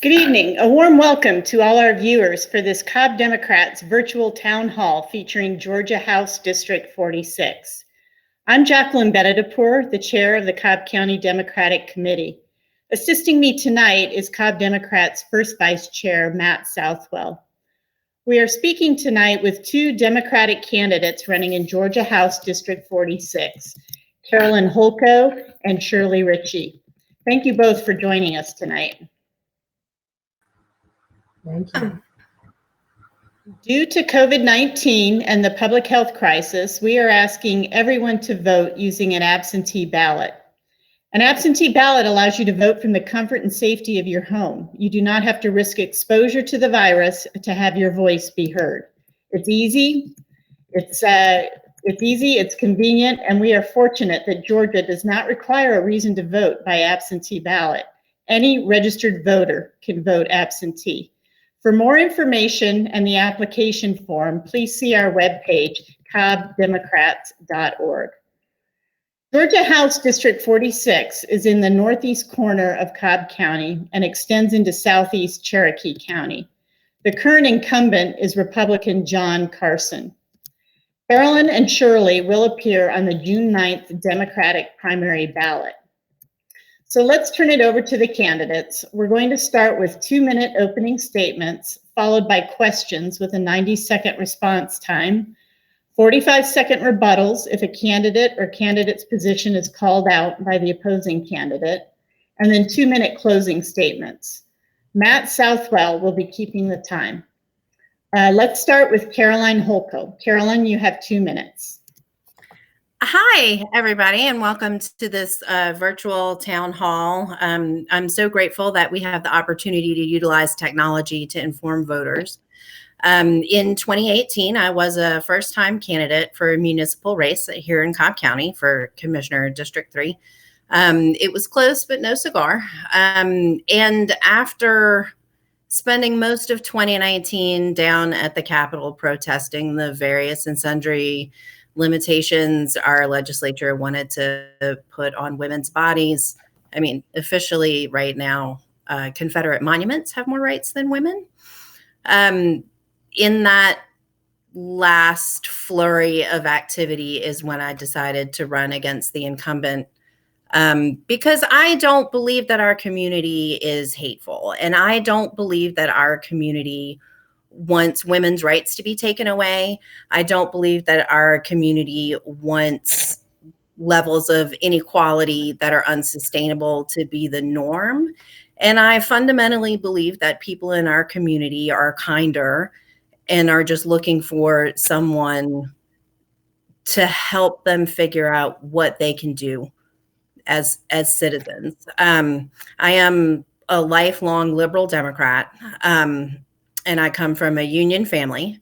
Good evening. A warm welcome to all our viewers for this Cobb Democrats virtual town hall featuring Georgia House District 46. I'm Jacqueline Benedipour, the chair of the Cobb County Democratic Committee. Assisting me tonight is Cobb Democrats first vice chair, Matt Southwell. We are speaking tonight with two Democratic candidates running in Georgia House District 46, Carolyn Holko and Shirley Ritchie. Thank you both for joining us tonight. Thank you. Due to COVID-19 and the public health crisis, we are asking everyone to vote using an absentee ballot. An absentee ballot allows you to vote from the comfort and safety of your home. You do not have to risk exposure to the virus to have your voice be heard. It's easy, it's convenient, and we are fortunate that Georgia does not require a reason to vote by absentee ballot. Any registered voter can vote absentee. For more information and the application form, please see our webpage, cobbdemocrats.org. Georgia House District 46 is in the northeast corner of Cobb County and extends into southeast Cherokee County. The current incumbent is Republican John Carson. Carolyn and Shirley will appear on the June 9th Democratic Primary Ballot. So let's turn it over to the candidates. We're going to start with 2-minute opening statements, followed by questions with a 90-second response time, 45-second rebuttals if a candidate or candidate's position is called out by the opposing candidate, and then 2-minute closing statements. Matt Southwell will be keeping the time. Let's start with Caroline Holko. Carolyn, you have 2 minutes. Hi, everybody, and welcome to this virtual town hall. I'm so grateful that we have the opportunity to utilize technology to inform voters. In 2018, I was a first-time candidate for a municipal race here in Cobb County for Commissioner District 3. It was close, but no cigar. And after spending most of 2019 down at the Capitol protesting the various and sundry limitations our legislature wanted to put on women's bodies. I mean, officially right now, Confederate monuments have more rights than women. In that last flurry of activity is when I decided to run against the incumbent, because I don't believe that our community is hateful, and I don't believe that our community wants women's rights to be taken away. I don't believe that our community wants levels of inequality that are unsustainable to be the norm. And I fundamentally believe that people in our community are kinder and are just looking for someone to help them figure out what they can do as citizens. I am a lifelong liberal Democrat. And I come from a union family.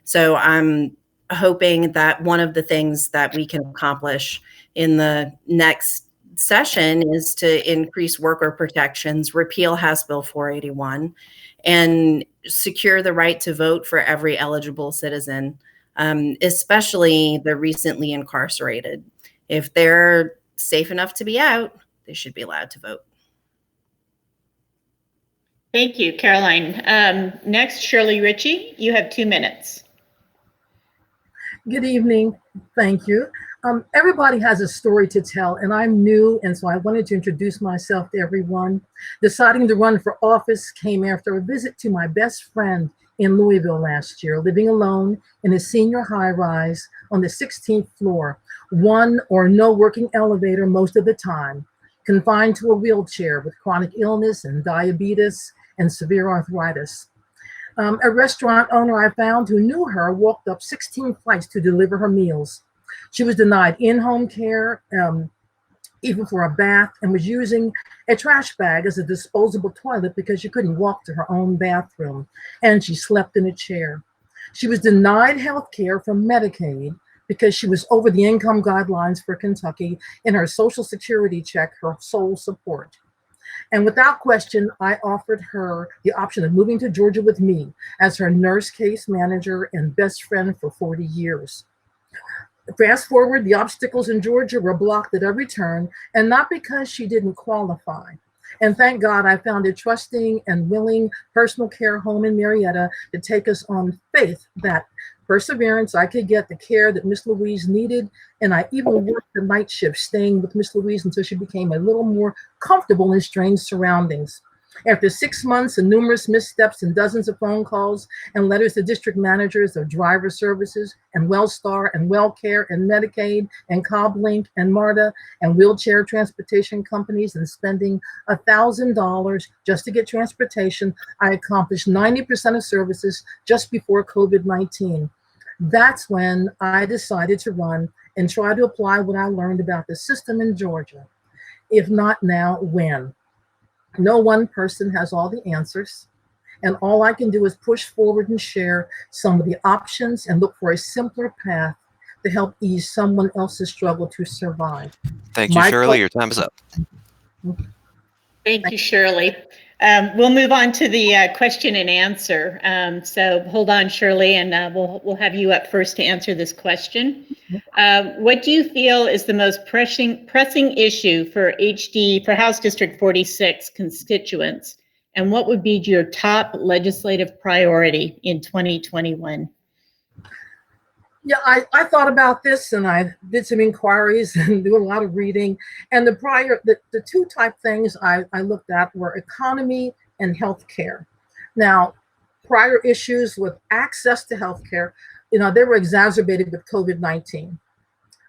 So I'm hoping that one of the things that we can accomplish in the next session is to increase worker protections, repeal House Bill 481, and secure the right to vote for every eligible citizen, especially the recently incarcerated. If they're safe enough to be out, they should be allowed to vote. Thank you, Caroline. Next, Shirley Ritchie, you have 2 minutes. Good evening. Thank you. Everybody has a story to tell, and I'm new, and so I wanted to introduce myself to everyone. Deciding to run for office came after a visit to my best friend in Louisville last year, living alone in a senior high-rise on the 16th floor, one or no working elevator most of the time, confined to a wheelchair with chronic illness and diabetes and severe arthritis. A restaurant owner I found who knew her walked up 16 flights to deliver her meals. She was denied in-home care, even for a bath, and was using a trash bag as a disposable toilet because she couldn't walk to her own bathroom, and she slept in a chair. She was denied health care from Medicaid because she was over the income guidelines for Kentucky in her Social Security check, her sole support. And without question, I offered her the option of moving to Georgia with me as her nurse case manager and best friend for 40 years. Fast forward, the obstacles in Georgia were blocked at every turn, and not because she didn't qualify. And thank God I found a trusting and willing personal care home in Marietta to take us on faith that perseverance, I could get the care that Miss Louise needed. And I even worked the night shift staying with Miss Louise until she became a little more comfortable in strange surroundings. After 6 months and numerous missteps and dozens of phone calls and letters to district managers of driver services and WellStar and WellCare and Medicaid and CobbLink and MARTA and wheelchair transportation companies and spending $1,000 just to get transportation, I accomplished 90% of services just before COVID-19. That's when I decided to run and try to apply what I learned about the system in Georgia. If not now, when? No one person has all the answers, and all I can do is push forward and share some of the options and look for a simpler path to help ease someone else's struggle to survive. Thank you, Shirley. Your time is up. Thank you, Shirley. We'll move on to the question and answer. So hold on, Shirley, and we'll have you up first to answer this question. What do you feel is the most pressing issue for House District 46 constituents, and what would be your top legislative priority in 2021? Yeah, I thought about this and I did some inquiries and do a lot of reading. And the two type things I looked at were economy and healthcare. Now, prior issues with access to healthcare, they were exacerbated with COVID-19.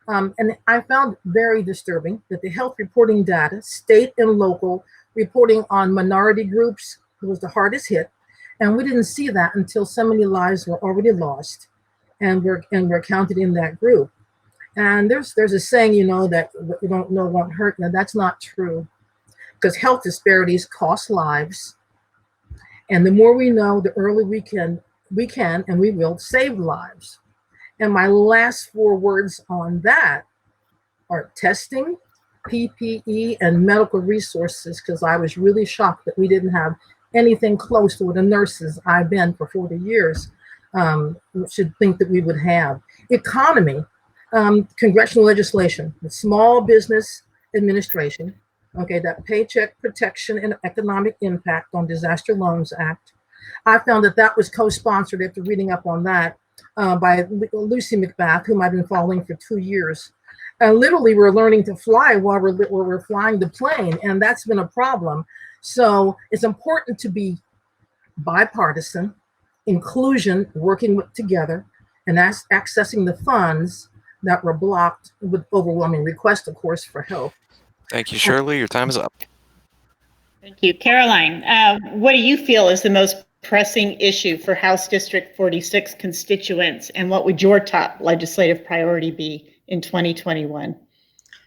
And I found very disturbing that the health reporting data, state and local, reporting on minority groups was the hardest hit. And we didn't see that until so many lives were already lost. And we're counted in that group. And there's a saying, that you don't know won't hurt. Now that's not true, because health disparities cost lives. And the more we know, the earlier we can and we will save lives. And my last 4 words on that are testing, PPE, and medical resources, because I was really shocked that we didn't have anything close to what the nurses I've been for 40 years should think that we would have. Economy, congressional legislation, the Small Business Administration, that Paycheck Protection and Economic Impact on Disaster Loans Act. I found that was co-sponsored after reading up on that by Lucy McBath, whom I've been following for 2 years. And literally we're learning to fly while we're flying the plane, and that's been a problem. So it's important to be bipartisan, inclusion, working together, and accessing the funds that were blocked with overwhelming requests, of course, for help. Thank you, Shirley. Your time is up. Thank you. Caroline, what do you feel is the most pressing issue for House District 46 constituents, and what would your top legislative priority be in 2021?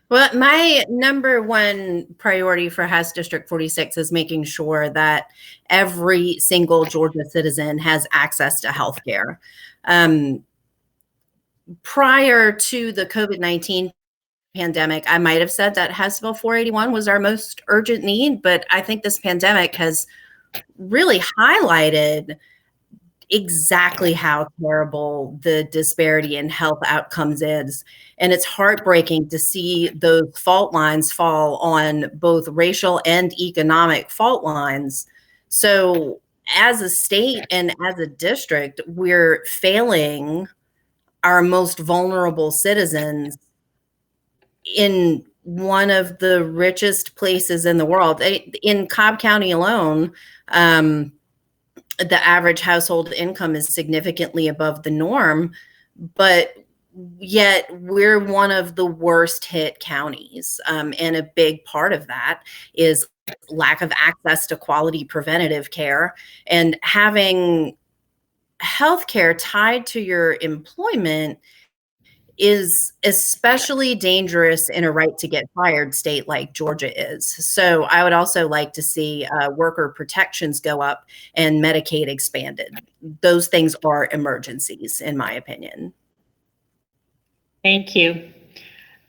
Well, my number one priority for House District 46 is making sure that every single Georgia citizen has access to health care. Prior to the COVID-19 pandemic, I might have said that House Bill 481 was our most urgent need, but I think this pandemic has really highlighted exactly how terrible the disparity in health outcomes is. And it's heartbreaking to see those fault lines fall on both racial and economic fault lines. So as a state and as a district, we're failing our most vulnerable citizens in one of the richest places in the world. In Cobb County alone, the average household income is significantly above the norm, but yet we're one of the worst hit counties. And a big part of that is lack of access to quality preventative care, and having healthcare tied to your employment is especially dangerous in a right to get fired state like Georgia is. So I would also like to see worker protections go up and Medicaid expanded. Those things are emergencies, in my opinion. Thank you.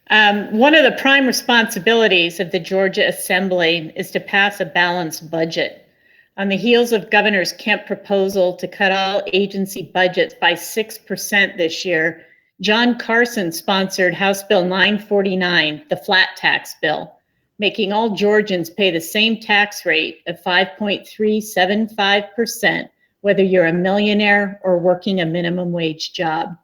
One of the prime responsibilities of the Georgia Assembly is to pass a balanced budget. On the heels of Governor Kemp's proposal to cut all agency budgets by 6% this year, John Carson sponsored House Bill 949, the flat tax bill, making all Georgians pay the same tax rate of 5.375%, whether you're a millionaire or working a minimum wage job.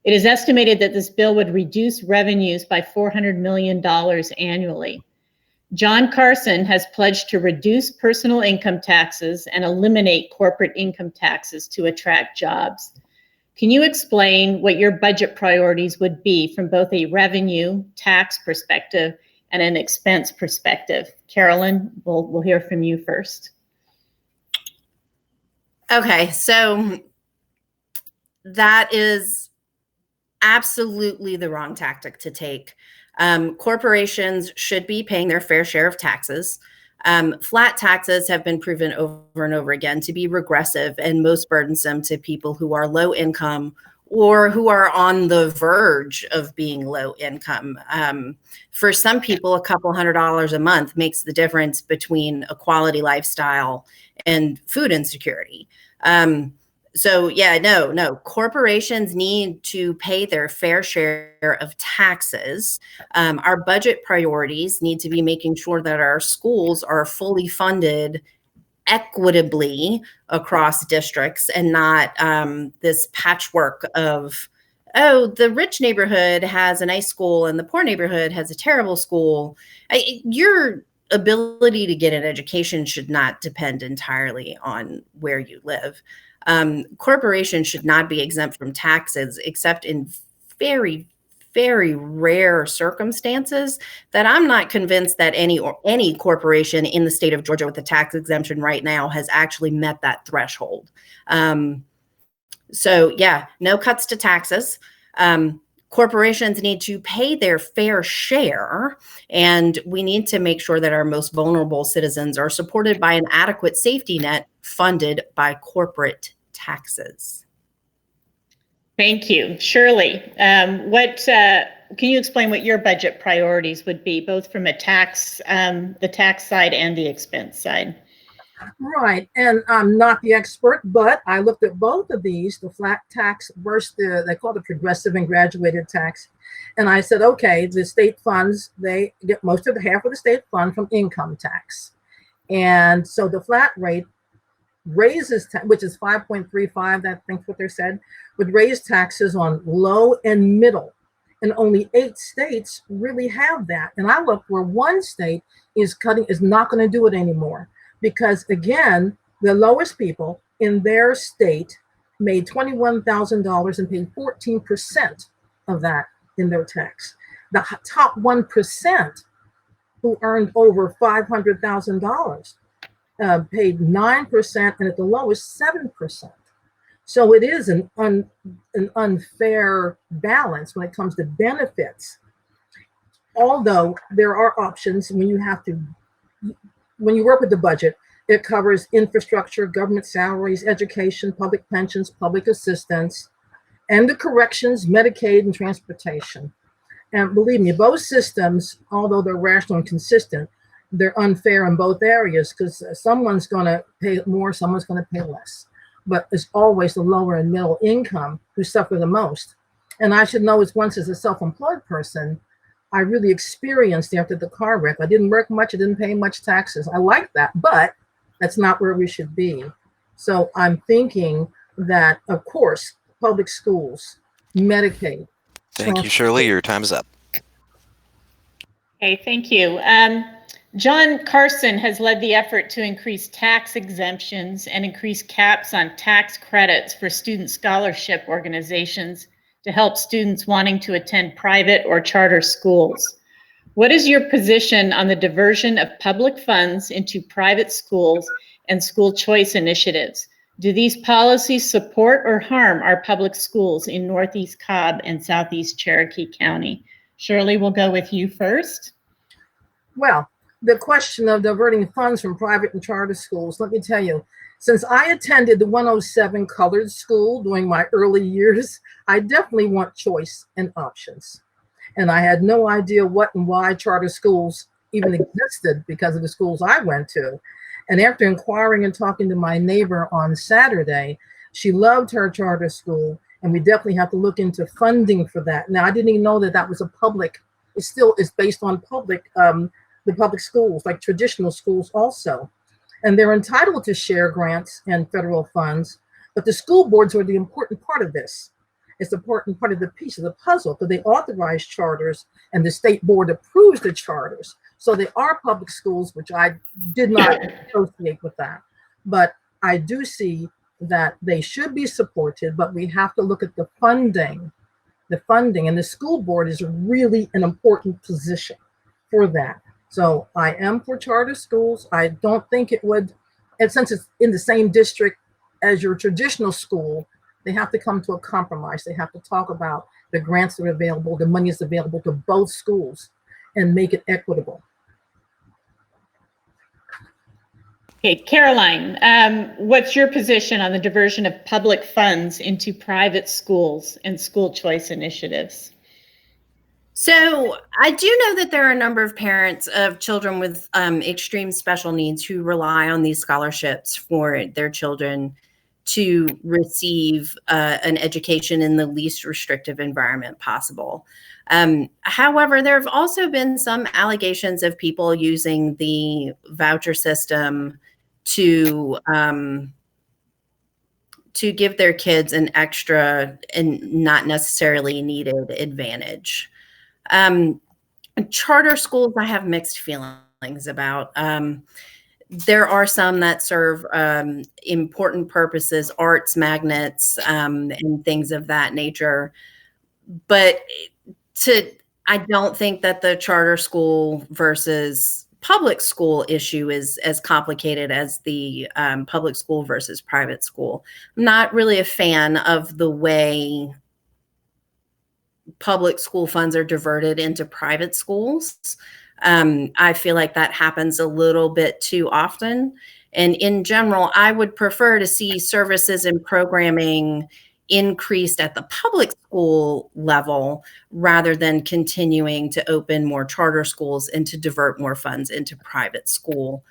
It is estimated that this bill would reduce revenues by $400 million annually. John Carson has pledged to reduce personal income taxes and eliminate corporate income taxes to attract jobs. Can you explain what your budget priorities would be from both a revenue tax perspective and an expense perspective? Carolyn, we'll hear from you first. Okay, so that is absolutely the wrong tactic to take. Corporations should be paying their fair share of taxes. Flat taxes have been proven over and over again to be regressive and most burdensome to people who are low income or who are on the verge of being low income. For some people, a couple $100s a month makes the difference between a quality lifestyle and food insecurity. So yeah, no, corporations need to pay their fair share of taxes. Our budget priorities need to be making sure that our schools are fully funded equitably across districts and not this patchwork of, oh, the rich neighborhood has a nice school and the poor neighborhood has a terrible school. Your ability to get an education should not depend entirely on where you live. Corporations should not be exempt from taxes except in very, very rare circumstances that I'm not convinced that any corporation in the state of Georgia with a tax exemption right now has actually met that threshold. So yeah, no cuts to taxes. Corporations need to pay their fair share, and we need to make sure that our most vulnerable citizens are supported by an adequate safety net funded by corporate taxes. Thank you. Shirley, can you explain what your budget priorities would be, both from a the tax side and the expense side? Right, and I'm not the expert, but I looked at both of these, the flat tax versus they call it progressive and graduated tax. And I said, okay, the state funds, they get most of the half of the state fund from income tax. And so the flat rate raises, which is 5.35, I think what they said, would raise taxes on low and middle. And only 8 states really have that. And I looked where one state is not going to do it anymore. Because again, the lowest people in their state made $21,000 and paid 14% of that in their tax. The top 1% who earned over $500,000 paid 9%, and at the lowest 7%. So it is an unfair balance when it comes to benefits. Although there are options when you work with the budget, it covers infrastructure, government salaries, education, public pensions, public assistance, and the corrections, Medicaid, and transportation. And believe me, both systems, although they're rational and consistent, they're unfair in both areas because someone's going to pay more, someone's going to pay less. But it's always the lower and middle income who suffer the most. And I should know, once as a self-employed person, I really experienced after the car wreck. I didn't work much. I didn't pay much taxes. I like that, but that's not where we should be. So I'm thinking that, of course, public schools, Medicaid. Thank you, Shirley. Your time is up. Okay, thank you. John Carson has led the effort to increase tax exemptions and increase caps on tax credits for student scholarship organizations to help students wanting to attend private or charter schools. What is your position on the diversion of public funds into private schools and school choice initiatives? Do these policies support or harm our public schools in Northeast Cobb and Southeast Cherokee County? Shirley, we'll go with you first. Well, the question of diverting funds from private and charter schools, let me tell you, since I attended the 107 colored school during my early years, I definitely want choice and options. And I had no idea what and why charter schools even existed because of the schools I went to. And after inquiring and talking to my neighbor on Saturday, she loved her charter school, and we definitely have to look into funding for that. Now, I didn't even know that that was a public, it still is based on public the public schools, like traditional schools also. And they're entitled to share grants and federal funds, but the school boards are the important part of this. It's the important part of the piece of the puzzle, because they authorize charters and the state board approves the charters. So they are public schools, which I did not associate with that. But I do see that they should be supported, but we have to look at the funding, and the school board is really an important position for that. So I am for charter schools. I don't think it would, and since it's in the same district as your traditional school, they have to come to a compromise. They have to talk about the grants that are available, the money is available to both schools, and make it equitable. Okay, Caroline, what's your position on the diversion of public funds into private schools and school choice initiatives? So I do know that there are a number of parents of children with extreme special needs who rely on these scholarships for their children to receive an education in the least restrictive environment possible. However, there have also been some allegations of people using the voucher system to give their kids an extra and not necessarily needed advantage. Charter schools, I have mixed feelings about. There are some that serve important purposes, arts magnets, and things of that nature. But I don't think that the charter school versus public school issue is as complicated as the public school versus private school. I'm not really a fan of the way public school funds are diverted into private schools. I feel like that happens a little bit too often. And in general, I would prefer to see services and programming increased at the public school level rather than continuing to open more charter schools and to divert more funds into private school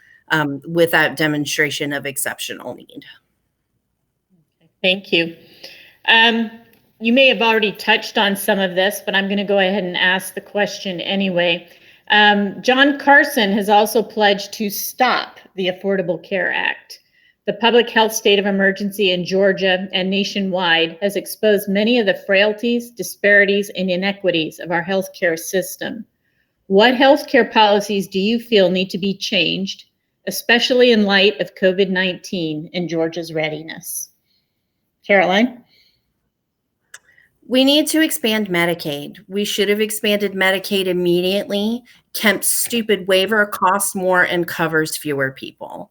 without demonstration of exceptional need. Thank you. You may have already touched on some of this, but I'm going to go ahead and ask the question anyway. John Carson has also pledged to stop the Affordable Care Act. The public health state of emergency in Georgia and nationwide has exposed many of the frailties, disparities, and inequities of our healthcare system. What healthcare policies do you feel need to be changed, especially in light of COVID-19 and Georgia's readiness? Caroline? We need to expand Medicaid. We should have expanded Medicaid immediately. Kemp's stupid waiver costs more and covers fewer people.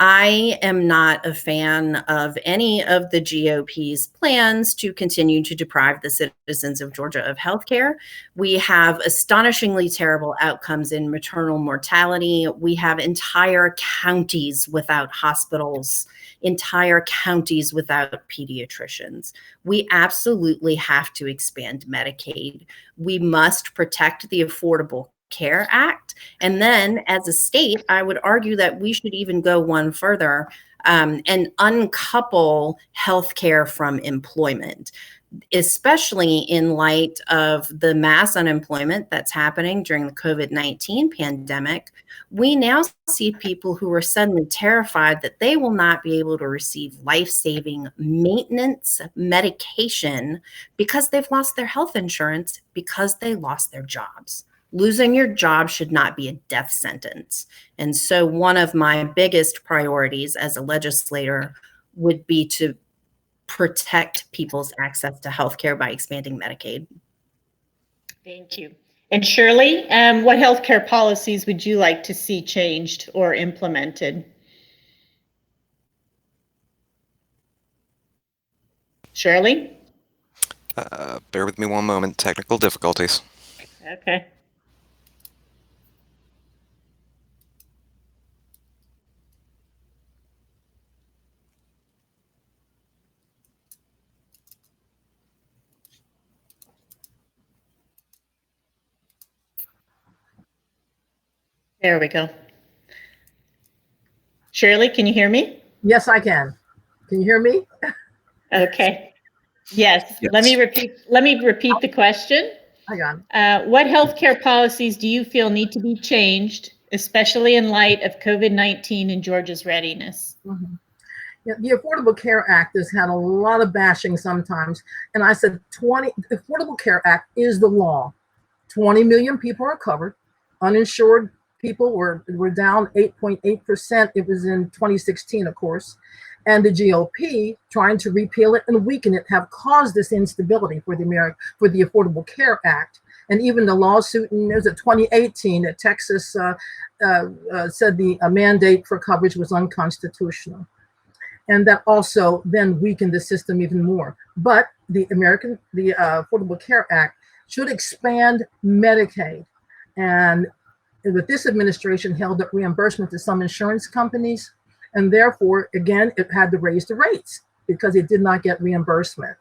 I am not a fan of any of the GOP's plans to continue to deprive the citizens of Georgia of health care. We have astonishingly terrible outcomes in maternal mortality. We have entire counties without hospitals, entire counties without pediatricians. We absolutely have to expand Medicaid. We must protect the Affordable Care Act. And then as a state, I would argue that we should even go one further and uncouple healthcare from employment, especially in light of the mass unemployment that's happening during the COVID-19 pandemic. We now see people who are suddenly terrified that they will not be able to receive life-saving maintenance medication because they've lost their health insurance because they lost their jobs. Losing your job should not be a death sentence. And so one of my biggest priorities as a legislator would be to protect people's access to healthcare by expanding Medicaid. Thank you. And Shirley, what healthcare policies would you like to see changed or implemented? Shirley? Bear with me one moment. Technical difficulties. Okay. There we go. Shirley, can you hear me? Yes, I can. Can you hear me? Okay. Yes. Let me repeat the question. I got it. What healthcare policies do you feel need to be changed, especially in light of COVID-19 and Georgia's readiness. Mhm. Yeah, the Affordable Care Act has had a lot of bashing sometimes. And I said, the Affordable Care Act is the law. 20 million people are covered. Uninsured people were down 8.8%. It was in 2016, of course. And the GOP, trying to repeal it and weaken it, have caused this instability for the Affordable Care Act. And even the lawsuit in 2018 that Texas said the mandate for coverage was unconstitutional. And that also then weakened the system even more. But the Affordable Care Act should expand Medicaid. And with this administration held up reimbursement to some insurance companies. And therefore, again, it had to raise the rates because it did not get reimbursement.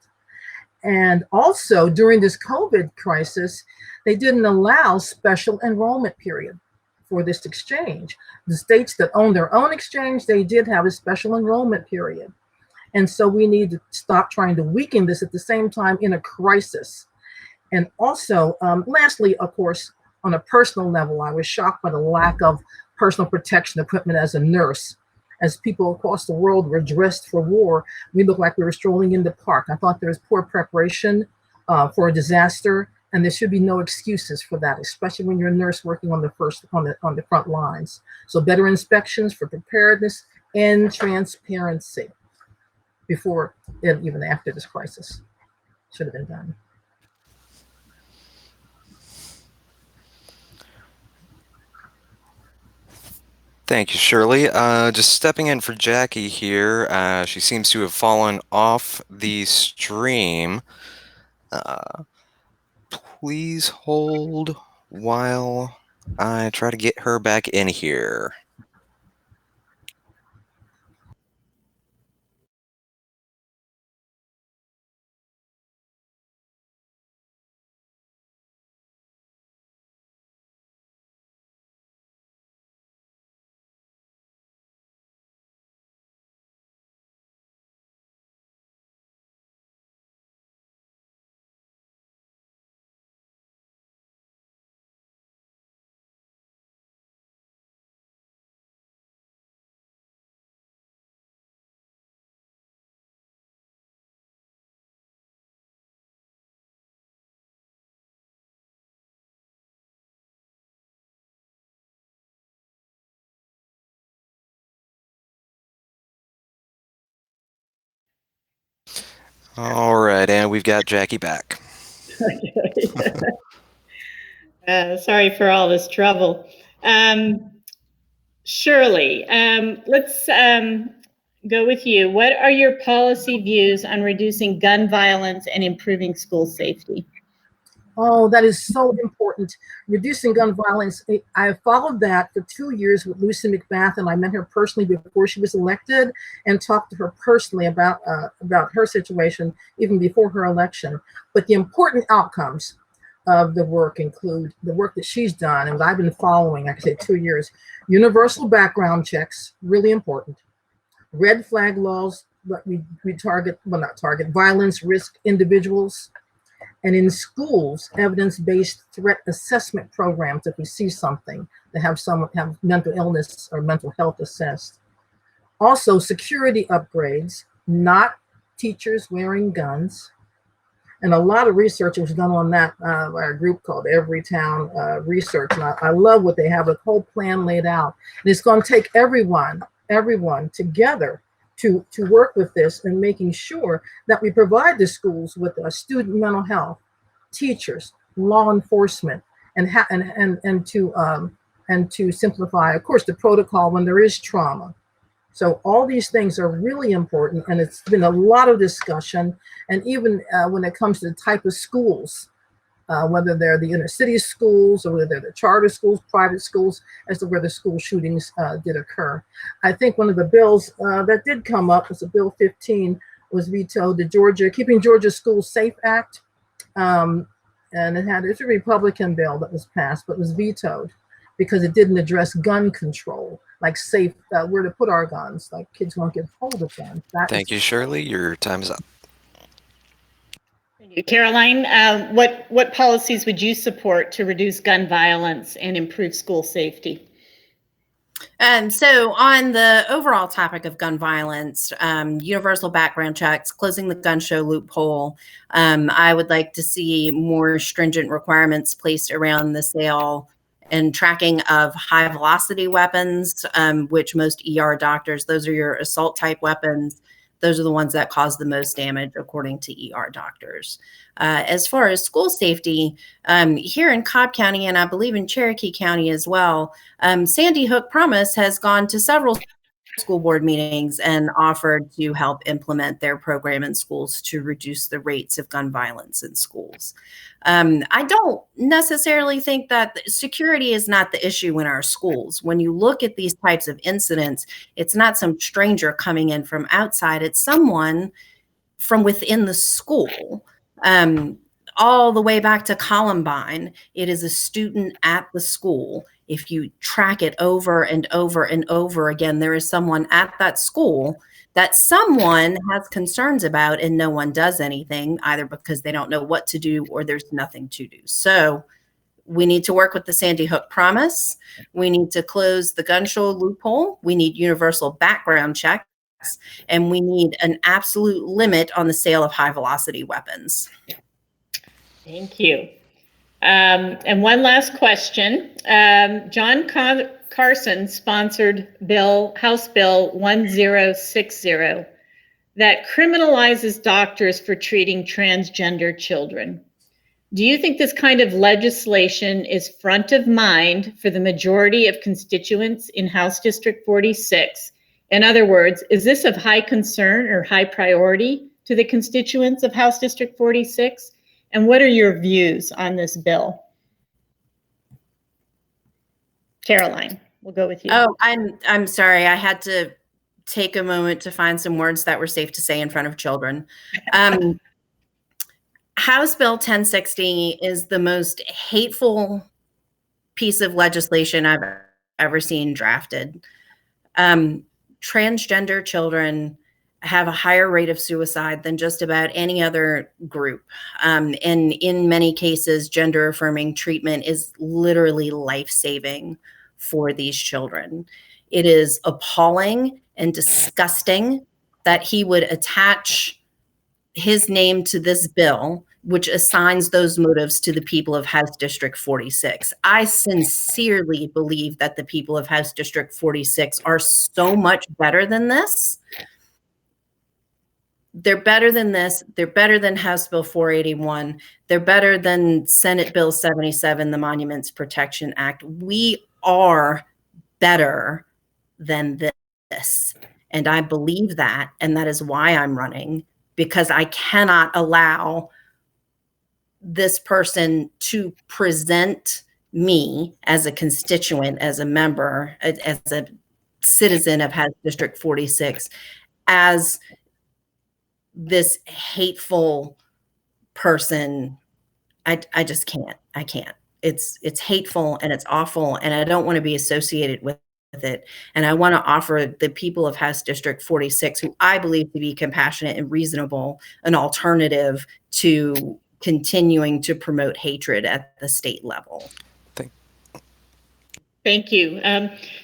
And also during this COVID crisis, they didn't allow special enrollment period for this exchange. The states that own their own exchange, they did have a special enrollment period. And so we need to stop trying to weaken this at the same time in a crisis. And also, lastly, of course, on a personal level, I was shocked by the lack of personal protection equipment as a nurse. As people across the world were dressed for war, we looked like we were strolling in the park. I thought there was poor preparation for a disaster, and there should be no excuses for that, especially when you're a nurse working on the front lines. So better inspections for preparedness and transparency before and even after this crisis should have been done. Thank you, Shirley. Just stepping in for Jackie here. She seems to have fallen off the stream. Please hold while I try to get her back in here. All right, and we've got Jackie back. Sorry for all this trouble. Shirley, let's go with you. What are your policy views on reducing gun violence and improving school safety? Oh, that is so important. Reducing gun violence. I followed that for 2 years with Lucy McBath, and I met her personally before she was elected and talked to her personally about her situation even before her election. But the important outcomes of the work include the work that she's done and I've been following, like I say, 2 years. Universal background checks, really important. Red flag laws, but we target, well, not target, violence risk individuals. And in schools, evidence-based threat assessment programs if we see something that have mental illness or mental health assessed. Also, security upgrades, not teachers wearing guns. And a lot of research was done on that by a group called Everytown Research. And I love what they have, a whole plan laid out. And it's going to take everyone together to work with this and making sure that we provide the schools with student mental health, teachers, law enforcement, and to simplify, of course, the protocol when there is trauma. So all these things are really important, and it's been a lot of discussion. And even when it comes to the type of schools, whether they're the inner city schools or whether they're the charter schools, private schools, as to where the school shootings did occur. I think one of the bills that did come up was Bill 15 was vetoed, the Keeping Georgia Schools Safe Act. And it's a Republican bill that was passed, but was vetoed because it didn't address gun control, like safe, where to put our guns, like kids won't get hold of guns. Thank you, Shirley. Your time is up. Thank you. Caroline, what policies would you support to reduce gun violence and improve school safety? So on the overall topic of gun violence, universal background checks, closing the gun show loophole, I would like to see more stringent requirements placed around the sale and tracking of high velocity weapons, which most ER doctors, those are your assault type weapons. Those are the ones that cause the most damage, according to ER doctors. As far as school safety, here in Cobb County, and I believe in Cherokee County as well, Sandy Hook Promise has gone to several school board meetings and offered to help implement their program in schools to reduce the rates of gun violence in schools. I don't necessarily think that security is not the issue in our schools. When you look at these types of incidents, it's not some stranger coming in from outside, it's someone from within the school. All the way back to Columbine, it is a student at the school. If you track it over and over and over again, there is someone at that school that someone has concerns about and no one does anything, either because they don't know what to do or there's nothing to do. So we need to work with the Sandy Hook Promise. We need to close the gun show loophole. We need universal background checks, and we need an absolute limit on the sale of high velocity weapons. Thank you. And one last question. John Carson sponsored House Bill 1060 that criminalizes doctors for treating transgender children. Do you think this kind of legislation is front of mind for the majority of constituents in House District 46? In other words, is this of high concern or high priority to the constituents of House District 46? And what are your views on this bill? Caroline, we'll go with you. Oh, I'm sorry. I had to take a moment to find some words that were safe to say in front of children. House Bill 1060 is the most hateful piece of legislation I've ever seen drafted. Transgender children have a higher rate of suicide than just about any other group. And in many cases, gender affirming treatment is literally life-saving for these children. It is appalling and disgusting that he would attach his name to this bill, which assigns those motives to the people of House District 46. I sincerely believe that the people of House District 46 are so much better than this. They're better than this. They're better than House Bill 481. They're better than Senate Bill 77, the Monuments Protection Act. We are better than this. And I believe that. And that is why I'm running, because I cannot allow this person to present me as a constituent, as a member, as a citizen of House District 46, as this hateful person. I just can't. I can't. It's hateful and it's awful, and I don't want to be associated with it. And I want to offer the people of House District 46, who I believe to be compassionate and reasonable, an alternative to continuing to promote hatred at the state level. Thank you.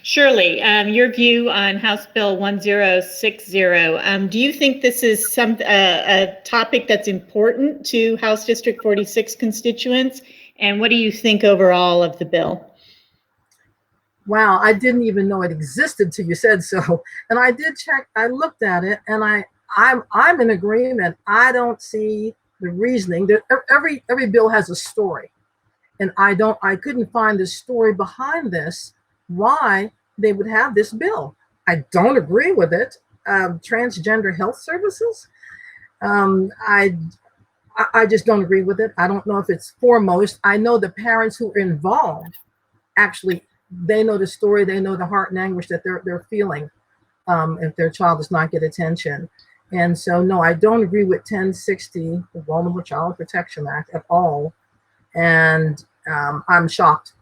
Shirley, your view on House Bill 1060. Do you think this is a topic that's important to House District 46 constituents? And what do you think overall of the bill? Wow, I didn't even know it existed till you said so. And I did check, I looked at it, and I'm in agreement. I don't see the reasoning. Every bill has a story. And I couldn't find the story behind this, why they would have this bill. I don't agree with it. Transgender health services, I just don't agree with it. I don't know if it's foremost. I know the parents who are involved, actually, they know the story, they know the heart and anguish that they're feeling if their child does not get attention. And so, no, I don't agree with 1060, the Vulnerable Child Protection Act, at all. And I'm shocked.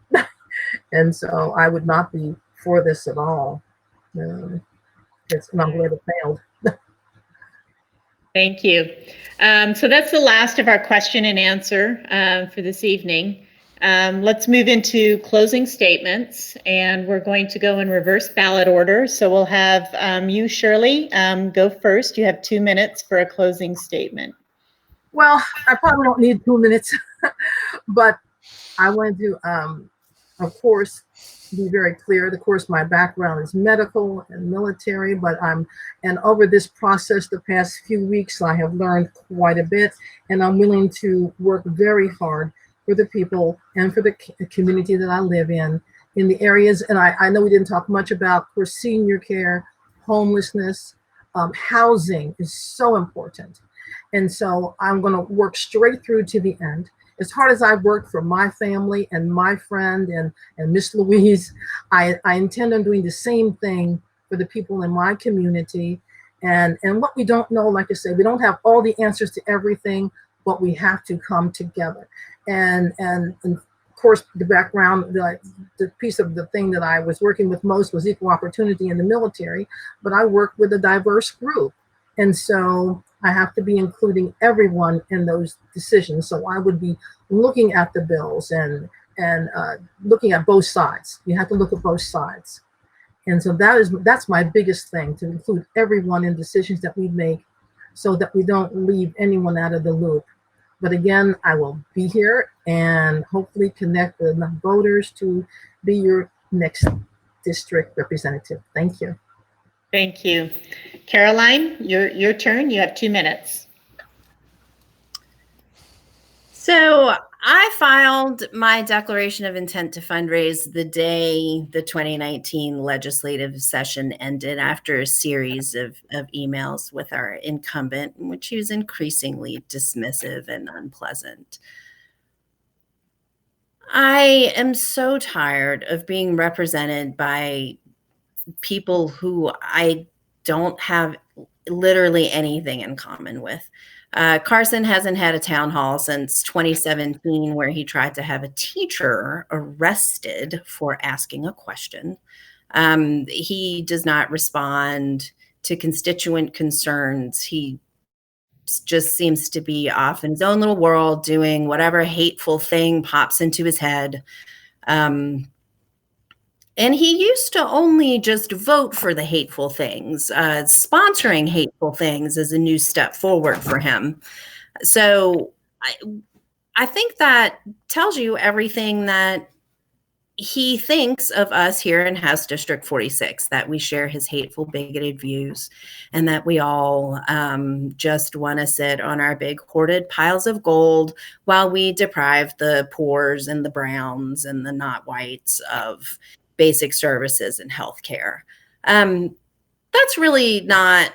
And so I would not be for this at all. I'm glad it failed. Thank you. So that's the last of our question and answer for this evening. Let's move into closing statements, and we're going to go in reverse ballot order. So we'll have you, Shirley, go first. You have 2 minutes for a closing statement. Well, I probably don't need 2 minutes, but I wanted to, of course, be very clear. Of course, my background is medical and military, and over this process, the past few weeks, I have learned quite a bit, and I'm willing to work very hard for the people and for the community that I live in the areas. And I know we didn't talk much about for senior care, homelessness, housing is so important. And so I'm going to work straight through to the end. As hard as I've worked for my family and my friend and Miss Louise, I intend on doing the same thing for the people in my community. And what we don't know, like I said, we don't have all the answers to everything, but we have to come together. And of course, the background, the piece of the thing that I was working with most was equal opportunity in the military, but I work with a diverse group. And so I have to be including everyone in those decisions. So I would be looking at the bills and looking at both sides. You have to look at both sides. And so that's my biggest thing, to include everyone in decisions that we make so that we don't leave anyone out of the loop. But again, I will be here and hopefully connect with enough voters to be your next district representative. Thank you. Thank you. Caroline, your turn. You have 2 minutes. So I filed my declaration of intent to fundraise the day the 2019 legislative session ended, after a series of emails with our incumbent, in which he was increasingly dismissive and unpleasant. I am so tired of being represented by people who I don't have literally anything in common with. Carson hasn't had a town hall since 2017, where he tried to have a teacher arrested for asking a question. He does not respond to constituent concerns. He just seems to be off in his own little world, doing whatever hateful thing pops into his head. And he used to only just vote for the hateful things. Sponsoring hateful things is a new step forward for him. So I think that tells you everything that he thinks of us here in House District 46, that we share his hateful, bigoted views, and that we all just want to sit on our big hoarded piles of gold while we deprive the poors and the browns and the not whites of basic services and healthcare. That's really not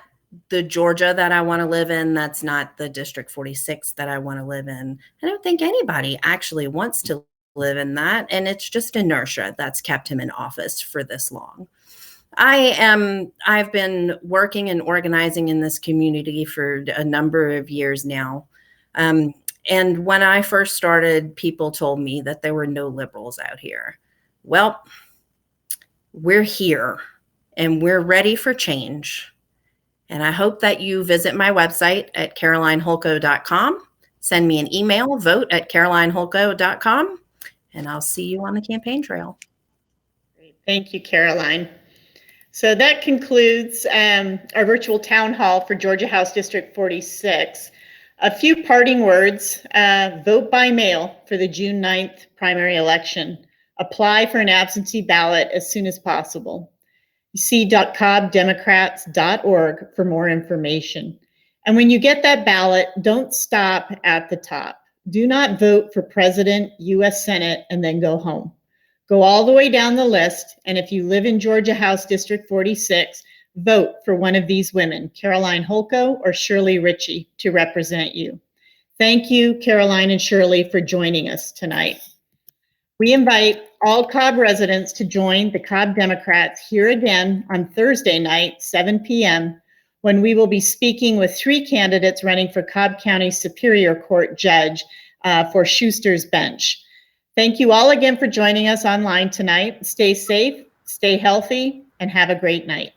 the Georgia that I want to live in. That's not the District 46 that I want to live in. I don't think anybody actually wants to live in that. And it's just inertia that's kept him in office for this long. I've been working and organizing in this community for a number of years now. And when I first started, people told me that there were no liberals out here. Well, we're here and we're ready for change. And I hope that you visit my website at carolineholko.com, send me an email, vote@carolineholko.com, and I'll see you on the campaign trail. Great. Thank you, Caroline. So that concludes our virtual town hall for Georgia House District 46. A few parting words: vote by mail for the June 9th primary election. Apply for an absentee ballot as soon as possible. See cobbdemocrats.org for more information. And when you get that ballot, don't stop at the top. Do not vote for President, U.S. Senate, and then go home. Go all the way down the list, and if you live in Georgia House District 46, vote for one of these women, Caroline Holko or Shirley Ritchie, to represent you. Thank you, Caroline and Shirley, for joining us tonight. We invite all Cobb residents to join the Cobb Democrats here again on Thursday night, 7 p.m., when we will be speaking with 3 candidates running for Cobb County Superior Court Judge for Schuster's bench. Thank you all again for joining us online tonight. Stay safe, stay healthy, and have a great night.